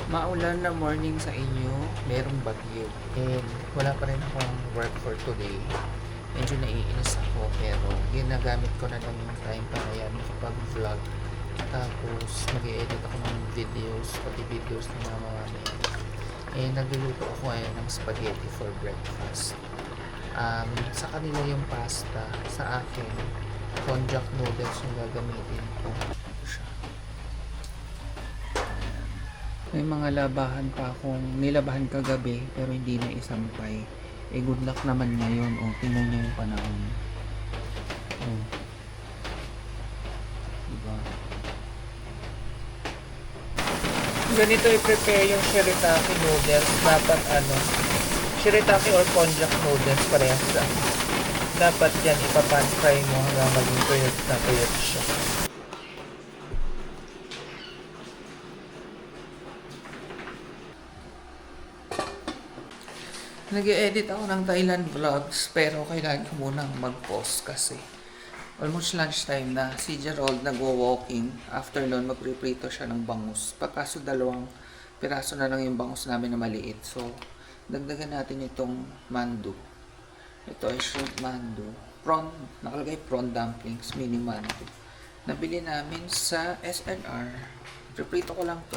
Maulan na morning sa inyo, merong bagyo. And wala pa rin akong work for today. Medyo naiinis ako pero ginagamit ko na lang yung time para yan makapag-vlog. Tapos mag-i-edit ako ng videos, pati videos ng mga mamaya. Eh nagluluto ako ngayon ng spaghetti for breakfast. Sa kanila yung pasta, sa akin konjac noodles yung gagamitin ko. May mga labahan pa akong nilabahan kagabi pero hindi na isampay. Eh good luck naman ngayon. O, tingnan niyo yung panahon. O. Diba? Ganito i-prepare yung shirataki noodles. Dapat shirataki or konjac noodles parehas lang. Dapat yan ipapan fry mo hanggang maging tuyot na tuyot siya. Nag-edit ako ng Thailand vlogs pero kailangan ko munang mag-pause kasi almost lunchtime na. Si Gerald nagwo-walking. After nun, magpiprito siya ng bangus. Pagkaso 2 piraso na lang yung bangus namin na maliit. So, dagdagan natin itong mandu. Ito ay shrimp mandu. Prawn, nakalagay prawn dumplings, mini mandu. Nabili namin sa SNR. Piprito ko lang to.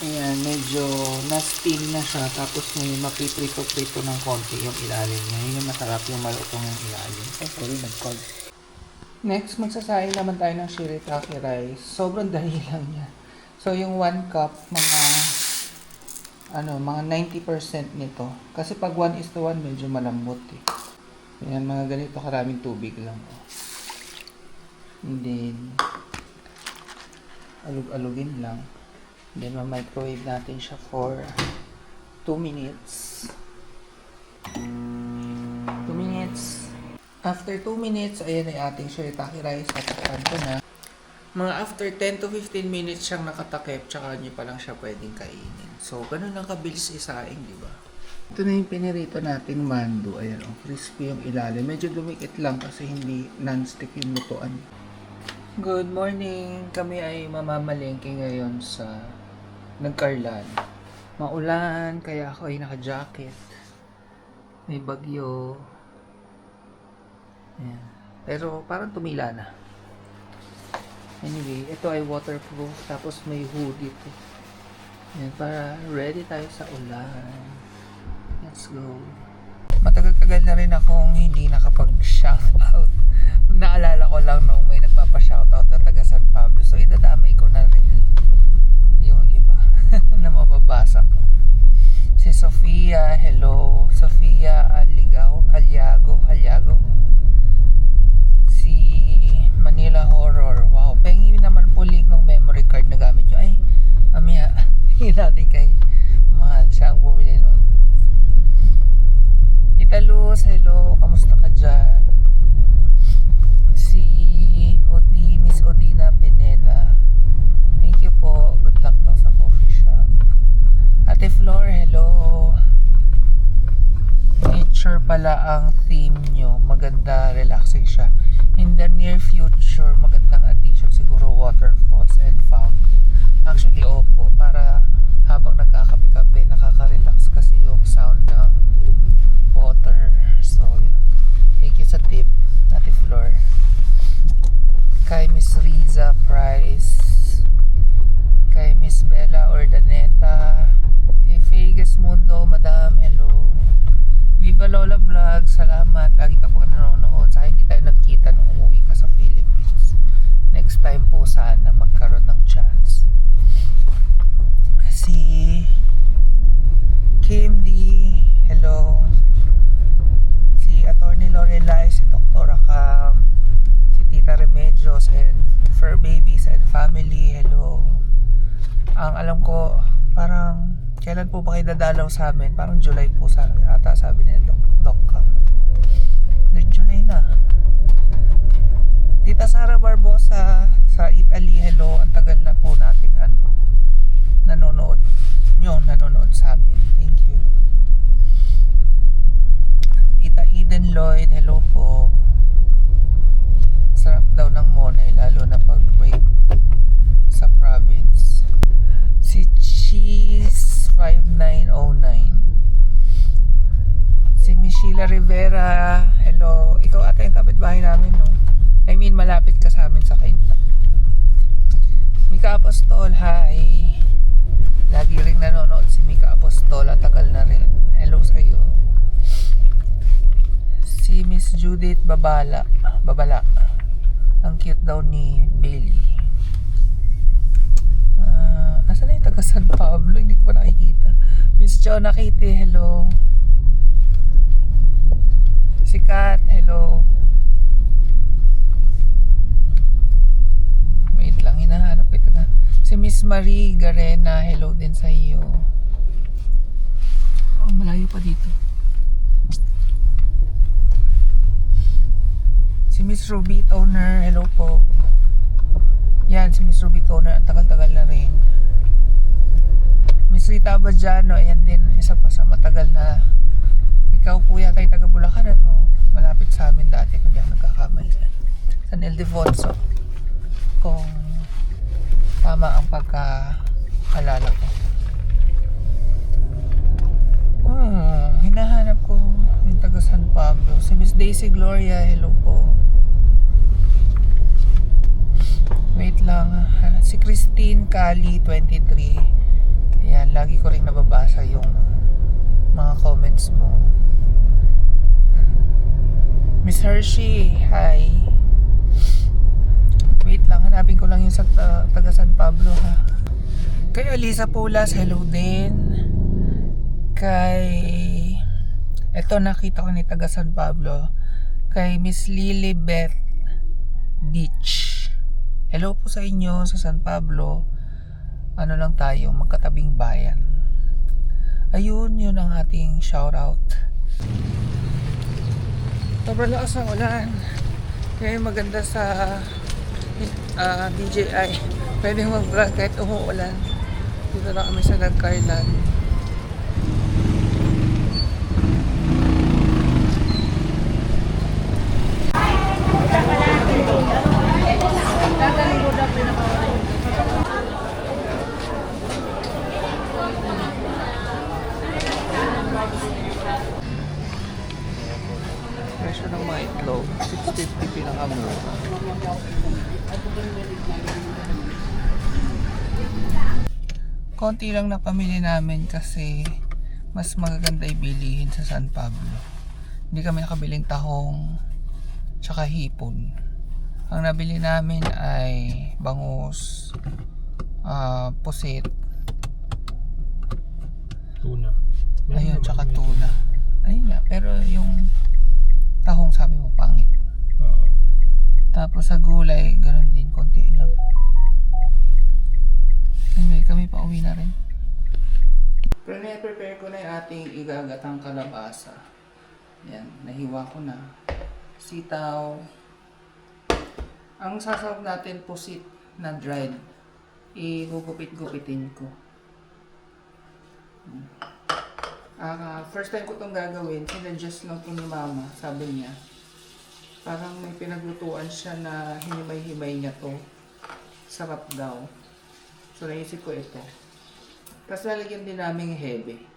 Ayan, medyo na-steam na siya. Tapos may mapiprito-prito ng konti yung ilalim niya. Yun yung masarap yung malutong yung ilalim. Ay, sorry, nag-call. Next, magsasaing naman tayo ng shirataki rice. Sobrang dali lang niya. So, yung 1 cup, mga 90% nito. Kasi pag 1:1, medyo malambot eh. Ayan, mga ganito karaming tubig lang. And then, alug-alugin lang. Then, ma-microwave natin siya for 2 minutes. 2 minutes. After 2 minutes, ayan ay ating shirataki rice. Tatakpan ko na. Mga after 10 to 15 minutes siyang nakatakip, tsaka nyo pa lang siya pwedeng kainin. So, ganun lang kabilis isaing, di ba? Ito na yung pinirito nating mandu. Ayan, crispy yung ilalim. Medyo dumikit lang kasi hindi non-stick yung lutuan. Good morning! Kami ay mamamalengke ngayon sa Nagkarlan. Maulan, kaya ako ay naka-jacket. May bagyo. Ayan. Pero parang tumila na. Anyway, ito ay waterproof. Tapos may hoodie ito. Ayan, para ready tayo sa ulan. Let's go. Matagal-tagal na rin akong hindi nakapag-shoutout. Naalala ko lang noong may nagpapa-shoutout na taga San Pablo. So, idadamay ko na rin yung iba na mababasa ko. Si Sofia, hello. Sofia Aliago. Si Manila Horror, wow. Pengi naman po link ng memory card na gamit nyo. Ay, mamaya, hingin natin kay Mahal. Siya ang bumili nun. Tita Luz, hello. Kamusta ka dyan? Si Miss Odina Pineda. Thank you po. Good luck daw sa coffee shop. Ate Flor, hello. Nature pala ang theme nyo. Maganda, relaxing siya. In the near future, magandang addition siguro waterfalls and fountain. Actually, opo. Para habang nagkakape-kape, nakaka-relax kasi yung sound ng water. So, thank you sa tip, Ate Flor. Kay Miss Riza Price, kay Miss Bella Ordaneta, kay Vegas Mundo, Madam, hello. Viva Lola Vlog, salamat. Lagi ka po nanonood. Sa hindi tayo nagkita nung umuwi ka sa Philippines. Next time po sana magkaroon ng chance. Si Kim D, hello. Si Attorney Lorelai, si Dr. Akam, si Tita Remedios and Fur Babies and Family, hello. Ang alam ko, parang kailan po ba kayo dadalaw sa amin? Parang July po ata sabi ni Doc Cam. July na. Tita Sara Barbosa sa Italy, hello. Ang tagal na po nating nanonood sa amin. Thank you. Tita Eden Lloyd, hello po. Sarap daw ng Monay, lalo na pag break sa province. Si Apostol, hi. Lagi ring nanonood si Mika Apostol, at tagal na rin. Hello sa iyo. Si Miss Judith Babala. Ang cute daw ni Bailey. Asan na yung taga San Pablo? Hindi ko pa nakikita. Miss Chona Kitty, hello. Si Kat, hello. Wait lang, hinahanap ko ito na. Si Miss Marie Garena, hello din sa iyo. Oh, malayo pa dito. Si Miss Ruby Toner, hello po. Yan, si Miss Ruby Toner, ang tagal-tagal na rin. Miss Rita Abadjano, ayan din, isa pa sa matagal na. Ikaw po yata ay taga Bulacan, ano? Malapit sa amin dati, kung di ako nagkakamali. San Ildefonso. Kung tama ang pagkaalala ko. Hinahanap ko yung taga San Pablo. Si Miss Daisy Gloria, hello po. Wait lang. Si Christine Kali 23. Ayan, lagi ko rin nababasa yung mga comments mo. Miss Hershey, hi. Wait lang, hanapin ko lang yung sa taga San Pablo, ha. Kay Alisa Pulas, hello din. Kay eto, nakita ko ni taga San Pablo. Kay Miss Lilibeth Beach, hello po sa inyo sa San Pablo. Ano lang tayo, magkatabing bayan. Ayun, yun ang ating shoutout. Sobrang lakas ng ulan, kaya maganda sa DJI. Pwede mag-vlog kahit umuulan. Dito na kami sa Nagcarlan. Presyo ng mga itlog, 650 pinakamura. Konti lang na pamili namin kasi mas magaganda ibilihin sa San Pablo. Hindi kami nakabiling tahong tsaka hipon. Ang nabili namin ay bangus, pusit, tuna. ayun, tsaka tuna. Ayun nga, pero yung tahong sabi mo pangit. Tapos sa gulay, ganun din, konti lang. Anyway, kami pa uwi na rin. Prepare ko na yung ating igagatang kalabasa. Yan, nahiwa ko na. Sitaw. Ang sasawag natin, pusit na dried. Igugupit-gupitin ko. First time ko itong gagawin, sinadjust lang ito ni mama, sabi niya. Parang may pinaglutuan siya na hinimay-himay niya to. Sarap daw. So naisip ko ito. Tapos lalagyan din namin hebe.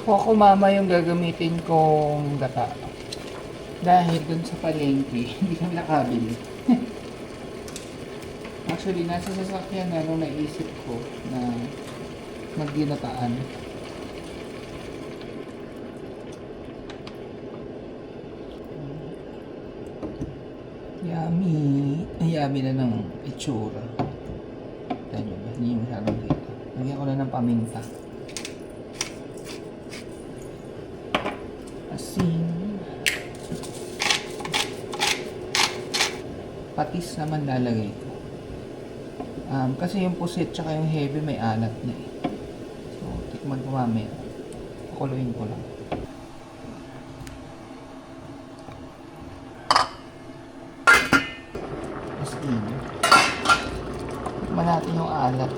Coco Mama yung gagamitin kong gata. Dahil dun sa palengke, hindi kami nakabili. Actually, nasa sasakyan na nung naisip ko na magginataan. Yummy! Ay, yummy na ng itsura. Tayo ba? Hindi yung masyadong dito. Lagyan ko na ng paminta. patis naman lalagay ko. Kasi yung pusit tsaka yung heavy may alat na eh. So, tikman ko mamaya. Pakuluin ko lang. As in, tikman natin yung alat.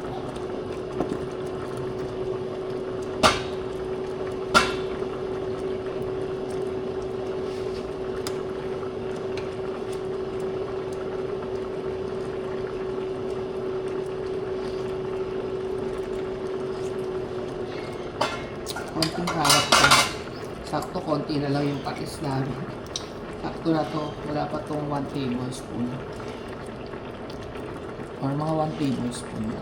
Konting harap ko. Sakto, konti na lang yung patis namin. Sakto na to. Wala pa tong 1 tablespoon. Or mga 1 tablespoon na.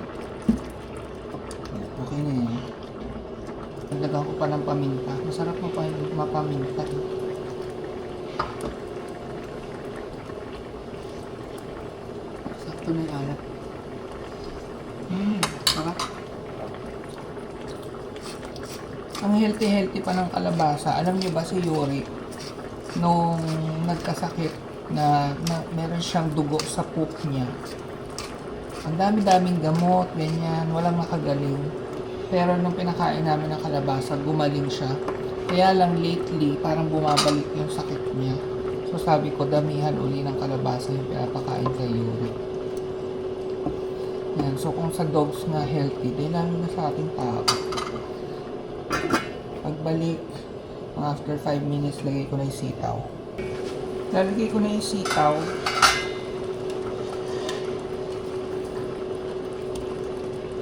Okay na yan. Nagdagan ko pa ng paminta. Masarap mapaminta. Sakto na yung alat. Sarap. Ang healthy pa ng kalabasa. Alam niyo ba si Yuri, nung nagkasakit na meron siyang dugo sa poop niya. Ang dami-daming gamot, ganyan, walang makagaling. Pero nung pinakain namin ng kalabasa, gumaling siya. Kaya lang lately, parang bumabalik yung sakit niya. So sabi ko, damihan uli ng kalabasa yung pinapakain kay Yuri. Yan. So kung sa dogs na healthy, di lalo na sa ating tao. Pagbalik, after 5 minutes, lagay ko na yung sitaw. Lalagay ko na yung sitaw.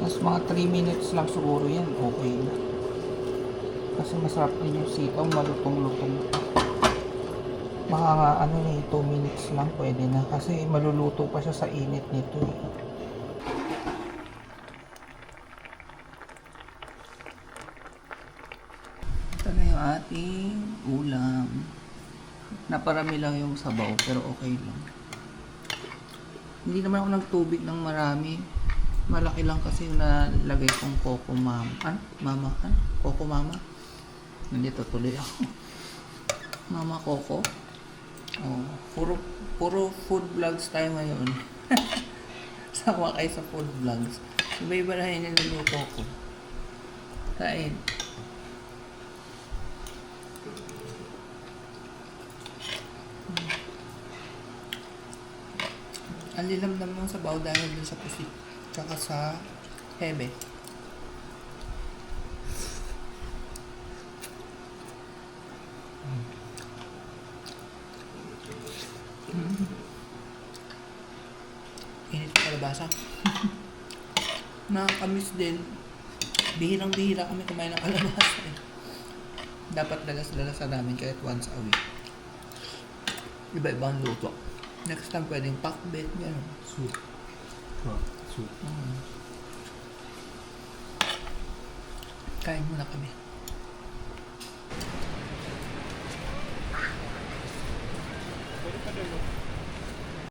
Tapos mga 3 minutes lang siguro yan, okay na. Kasi masarap din yung sitaw, malutong-lutong. Mga ano na 2 minutes lang pwede na. Kasi maluluto pa siya sa init nito eh. Ito na yung ating ulam. Naparami lang yung sabaw, pero okay lang. Hindi naman ako nagtubig ng marami. Malaki lang kasi yung nalagay kong Coco Mama. Coco Mama? Nandito tuloy ako. Mama Coco. Oh, puro food vlogs tayo ngayon. Sama kayo sa food vlogs. Iba-iba na yung niluluto ko. Kain. Ang lilamdam ng sabaw dahil dun sa pusit. Tsaka sa hebe. Init ka kalabasa. Nakakamiss din. Bihirang-bihira kami kumain ng kalabasa eh. Dapat dalas-dalasan namin kahit once a week. Iba-ibang luto. Next time pwedeng pakbet, gano'n. Soup. Soup. Kain muna kami.